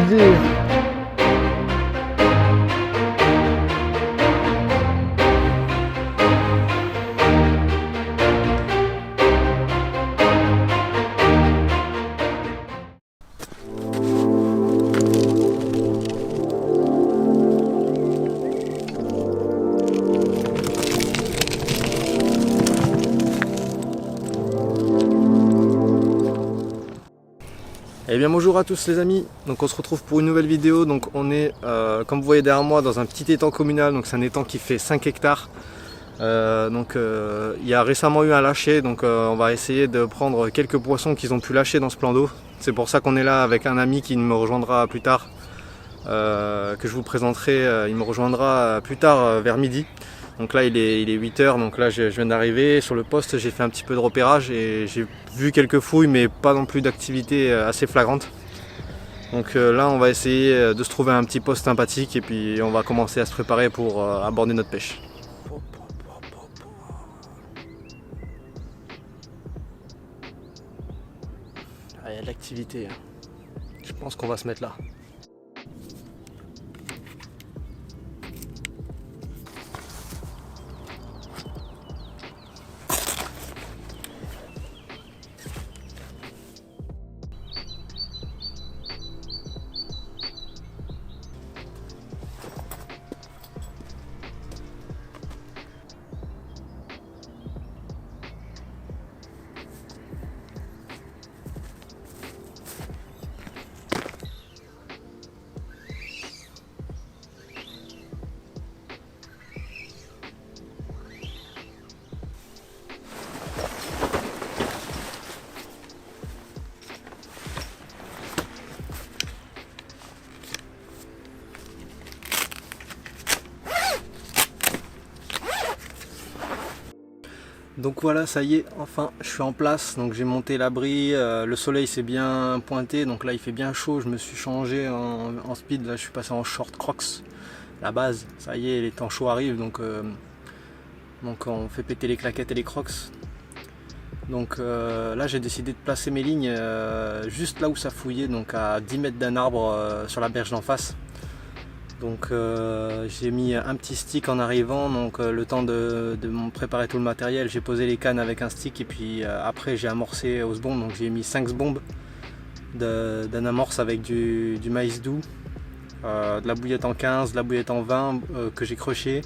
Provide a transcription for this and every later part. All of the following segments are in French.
disais. Eh bien bonjour à tous les amis, donc on se retrouve pour une nouvelle vidéo. Donc on est comme vous voyez derrière moi dans un petit étang communal, donc c'est un étang qui fait 5 hectares. Il y a récemment eu un lâcher, donc on va essayer de prendre quelques poissons qu'ils ont pu lâcher dans ce plan d'eau. C'est pour ça qu'on est là avec un ami qui me rejoindra plus tard, que je vous présenterai. Il me rejoindra plus tard vers midi. Donc là il est 8h, donc là je viens d'arriver sur le poste, j'ai fait un petit peu de repérage et j'ai vu quelques fouilles mais pas non plus d'activité assez flagrante. Donc là on va essayer de se trouver un petit poste sympathique et puis on va commencer à se préparer pour aborder notre pêche. Ah, il y a de l'activité, je pense qu'on va se mettre là. Donc voilà, ça y est, enfin je suis en place, donc j'ai monté l'abri, le soleil s'est bien pointé, donc là il fait bien chaud, je me suis changé en speed, là je suis passé en short crocs, la base, ça y est, les temps chauds arrivent, donc on fait péter les claquettes et les crocs. Donc là j'ai décidé de placer mes lignes juste là où ça fouillait, donc à 10 mètres d'un arbre sur la berge d'en face. Donc j'ai mis un petit stick en arrivant, donc le temps de me préparer tout le matériel, j'ai posé les cannes avec un stick et puis après j'ai amorcé au sbomb, donc j'ai mis 5 sbombes d'un amorce avec du maïs doux, de la bouillette en 15, de la bouillette en 20 que j'ai croché,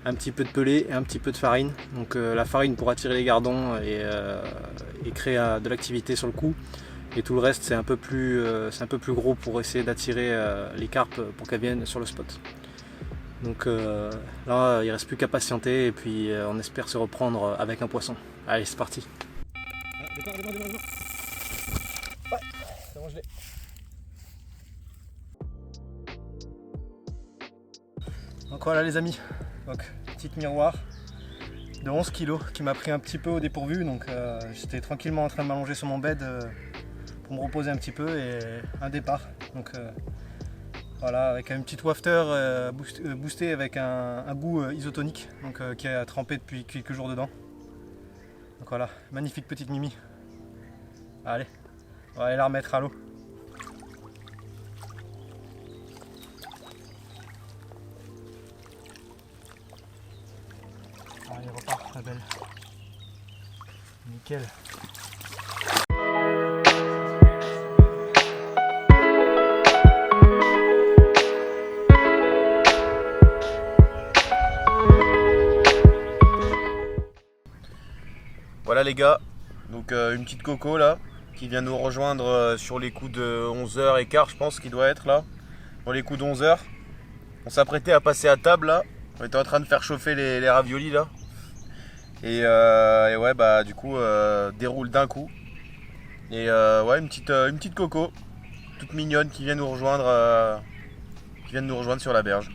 un petit peu de pelé et un petit peu de farine. Donc la farine pour attirer les gardons et créer de l'activité sur le coup. Et tout le reste c'est un peu plus gros pour essayer d'attirer les carpes pour qu'elles viennent sur le spot. Donc là il ne reste plus qu'à patienter et puis on espère se reprendre avec un poisson. Allez c'est parti. Départ. Ouais, c'est bon je l'ai. Donc voilà les amis, donc petite miroir de 11 kg qui m'a pris un petit peu au dépourvu, donc j'étais tranquillement en train de m'allonger sur mon bed pour me reposer un petit peu et un départ. Donc voilà, avec une petite wafter boostée avec un goût isotonique, donc qui a trempé depuis quelques jours dedans. Donc voilà, magnifique petite mimi. Allez, on va aller la remettre à l'eau. Allez, repart la belle. Nickel. Voilà les gars, donc une petite coco là qui vient nous rejoindre sur les coups de 11h15 je pense qu'il doit être là. Dans les coups de 11h. On s'apprêtait à passer à table là. On était en train de faire chauffer les raviolis là. Et ouais bah du coup déroule d'un coup. Et ouais une petite coco toute mignonne qui vient nous rejoindre sur la berge.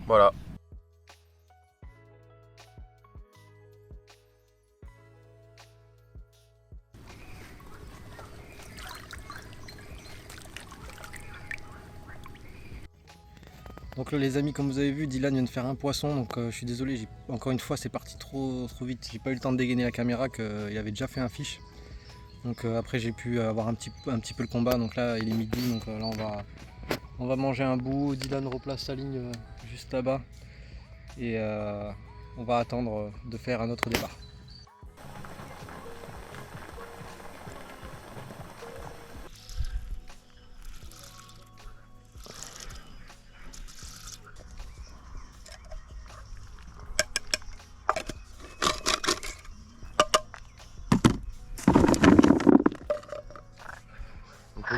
Voilà. Donc là les amis, comme vous avez vu, Dylan vient de faire un poisson, donc je suis désolé, encore une fois c'est parti trop vite, j'ai pas eu le temps de dégainer la caméra, qu'il avait déjà fait un fiche. Donc après j'ai pu avoir un petit peu le combat, donc là il est midi, donc là On va manger un bout, Dylan replace sa ligne juste là-bas et on va attendre de faire un autre départ.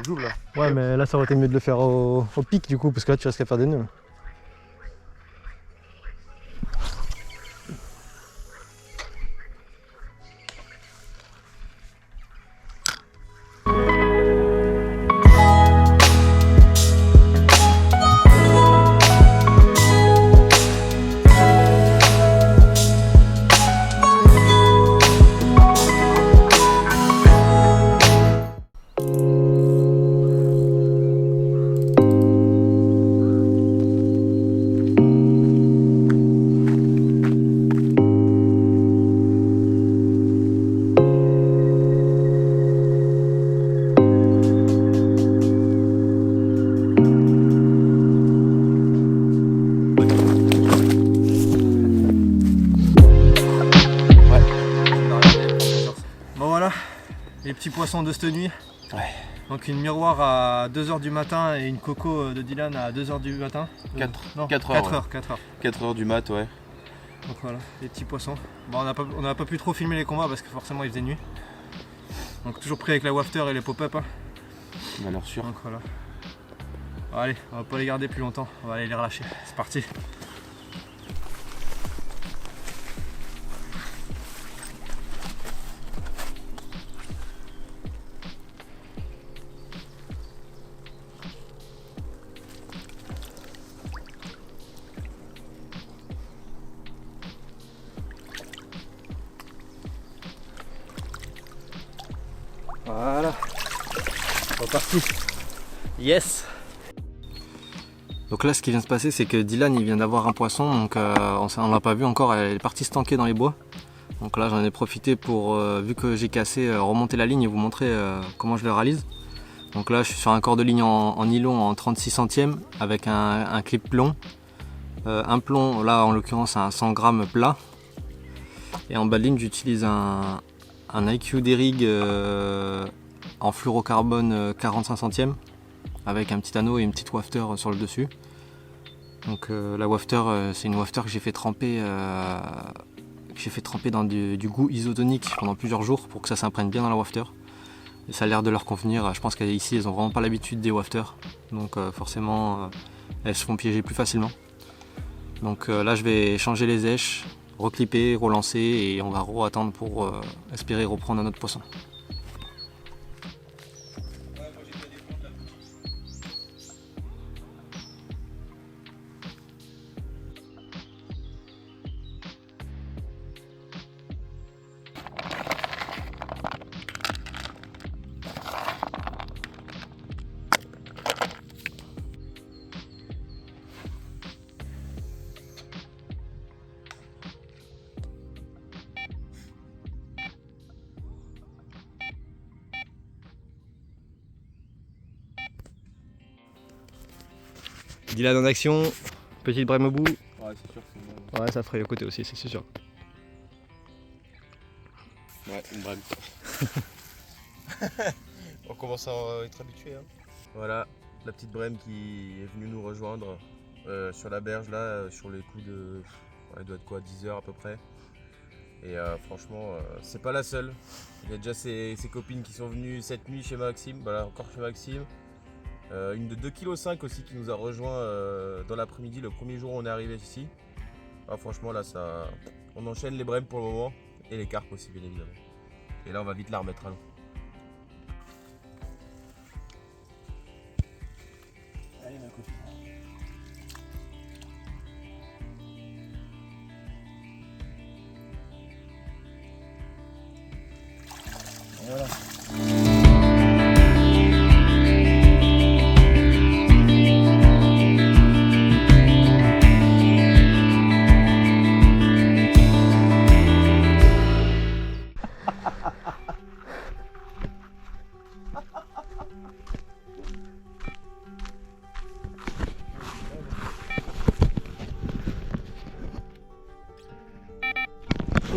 On joue là. Ouais, mais là ça aurait été mieux de le faire au pic du coup, parce que là tu risques à faire des nœuds. Les petits poissons de cette nuit. Ouais. Donc une miroir à 2h du matin et une coco de Dylan à 2h du matin. 4 heures. 4 heures du mat, ouais. Donc voilà, les petits poissons. Bon, on n'a pas pu trop filmer les combats parce que forcément il faisait nuit. Donc toujours pris avec la wafter et les pop-up. Hein. Valeur sûre. Donc voilà. Bon, allez, on va pas les garder plus longtemps, on va aller les relâcher. C'est parti. Voilà, reparti. Yes. Donc là ce qui vient de se passer c'est que Dylan il vient d'avoir un poisson, donc on l'a pas vu encore, elle est partie se tanker dans les bois. Donc là j'en ai profité pour, vu que j'ai cassé, remonter la ligne et vous montrer comment je le réalise. Donc là je suis sur un corps de ligne en nylon en 36 centièmes avec un clip plomb. Un plomb là en l'occurrence un 100 grammes plat. Et en bas de ligne j'utilise un IQ Derig en fluorocarbone 45 centièmes avec un petit anneau et une petite wafter sur le dessus. Donc la wafter c'est une wafter que j'ai fait tremper dans du goût isotonique pendant plusieurs jours pour que ça s'imprègne bien dans la wafter. Et ça a l'air de leur convenir. Je pense qu'ici elles ont vraiment pas l'habitude des wafters, donc forcément elles se font piéger plus facilement. Donc là je vais changer les èches, reclipper, relancer et on va attendre pour espérer reprendre un autre poisson. Dylan en action, petite brème au bout. Ouais, c'est sûr que c'est bon. Ouais, ça ferait le côté aussi, c'est sûr. Ouais, une brème. On commence à être habitué. Hein. Voilà, la petite brème qui est venue nous rejoindre sur la berge là, sur les coups de. Ouais, il doit être quoi, 10 heures à peu près. Et franchement, c'est pas la seule. Il y a déjà ses copines qui sont venues cette nuit chez Maxime, voilà, encore chez Maxime. Une de 2,5 kg aussi qui nous a rejoint dans l'après-midi, le premier jour où on est arrivé ici. Ah, franchement là on enchaîne les brèmes pour le moment et les carpes aussi bien évidemment. Et là on va vite la remettre à l'eau. Allez ma copine. Et voilà.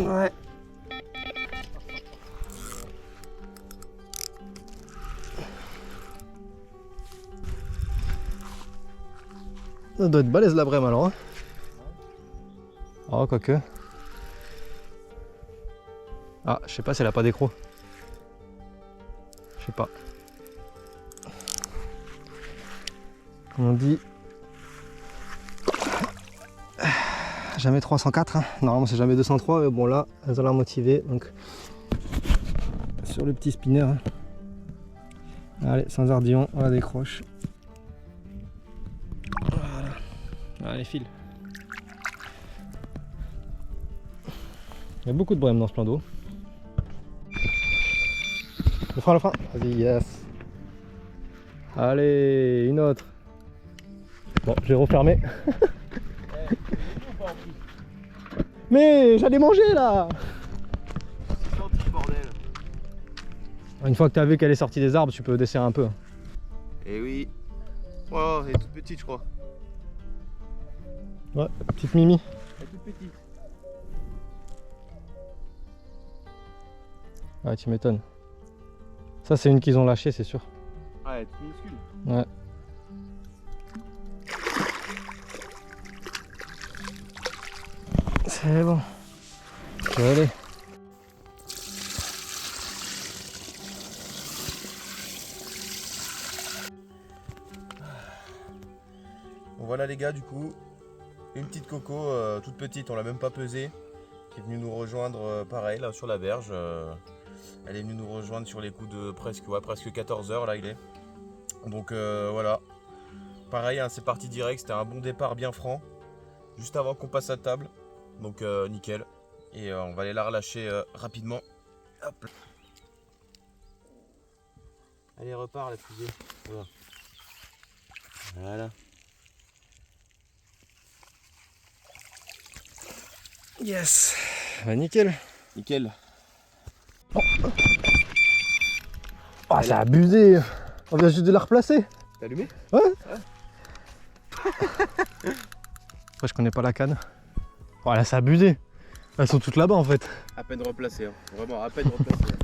Ouais. Ça doit être balèze la brème alors. Hein. Oh, quoique. Ah, je sais pas si elle a pas d'écrou. Je sais pas. Comme on dit. Jamais 304. Hein. Normalement, c'est jamais 203. Mais bon, là, elles ont l'air motivées. Donc, sur le petit spinner. Hein. Allez, sans ardillon, on la décroche. Voilà. Allez, file. Il y a beaucoup de brèmes dans ce plan d'eau. Le frein, vas-y, yes. Allez, une autre. Bon, j'ai refermé. Mais j'allais manger là. C'est gentil, bordel. Une fois que tu as vu qu'elle est sortie des arbres, tu peux desserrer un peu. Et oui. Oh, elle est toute petite, je crois. Ouais, petite Mimi. Elle est toute petite. Ouais, tu m'étonnes. Ça, c'est une qu'ils ont lâchée, c'est sûr. Ah, elle est toute minuscule. Ouais. C'est bon. Je vais aller. Bon, voilà les gars, du coup, une petite coco toute petite, on l'a même pas pesée, qui est venue nous rejoindre pareil là sur la berge. Elle est venue nous rejoindre sur les coups de presque 14 heures là il est. Donc voilà. Pareil, hein, c'est parti direct, c'était un bon départ bien franc. Juste avant qu'on passe à table. Donc nickel. Et on va aller la relâcher rapidement. Hop. Allez, repart la fusée. Voilà. Voilà. Yes. Bah, nickel. Nickel. Oh, c'est abusé. On vient juste de la replacer. T'as allumé? Ouais. Après, je connais pas la canne. Oh là, c'est abusé. Elles sont toutes là-bas en fait. À peine replacé, hein. Vraiment à peine replacé.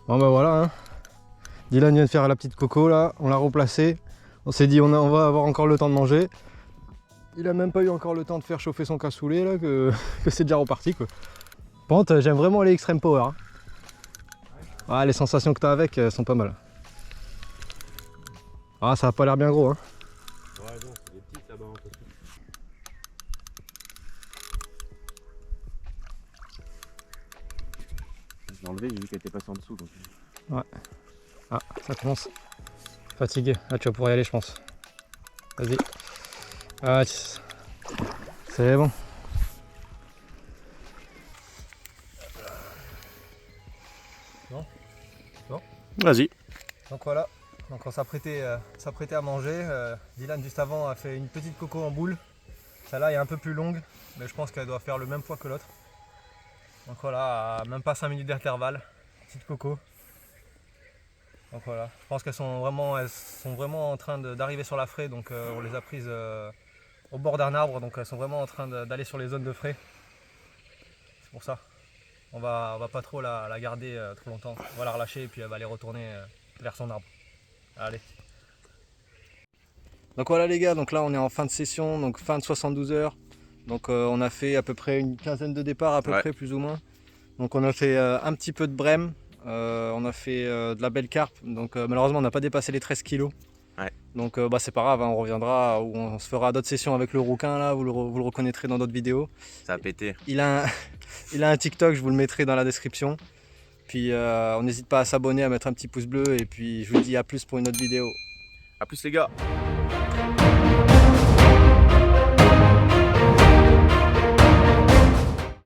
Bon bah voilà. Hein. Dylan vient de faire la petite coco là. On l'a replacée. On s'est dit on va avoir encore le temps de manger. Il a même pas eu encore le temps de faire chauffer son cassoulet là que c'est déjà reparti quoi. Par contre, j'aime vraiment les Extreme Power. Hein. Ah, les sensations que tu as avec sont pas mal. Ah, ça a pas l'air bien gros. Hein. Ouais, non, c'est des petites là-bas. Je l'ai enlevé, j'ai vu qu'elle était passée en dessous. Donc... Ouais. Ah, ça commence. Fatigué. Là, tu vas pouvoir y aller, je pense. Vas-y. Ah, c'est bon. Non. Bon. Vas-y. Donc voilà. Donc on s'apprêtait à manger. Dylan juste avant a fait une petite coco en boule. Celle-là est un peu plus longue, mais je pense qu'elle doit faire le même poids que l'autre. Donc voilà, à même pas 5 minutes d'intervalle. Petite coco. Donc voilà, je pense elles sont vraiment en train d'arriver sur la fraie, donc on les a prises au bord d'un arbre, donc elles sont vraiment en train d'aller sur les zones de frais. C'est pour ça. On va pas trop la garder trop longtemps. On va la relâcher et puis elle va aller retourner vers son arbre. Allez. Donc voilà les gars, donc là on est en fin de session, donc fin de 72 heures. Donc on a fait à peu près une quinzaine de départs à peu près plus ou moins. Donc on a fait un petit peu de brème. On a fait de la belle carpe, donc malheureusement on n'a pas dépassé les 13 kg. Ouais. Donc bah, c'est pas grave, hein, on reviendra ou on se fera d'autres sessions avec le rouquin là, vous le reconnaîtrez dans d'autres vidéos. Ça a pété. Il a un TikTok, je vous le mettrai dans la description. Puis on n'hésite pas à s'abonner, à mettre un petit pouce bleu et puis je vous dis à plus pour une autre vidéo. A plus les gars.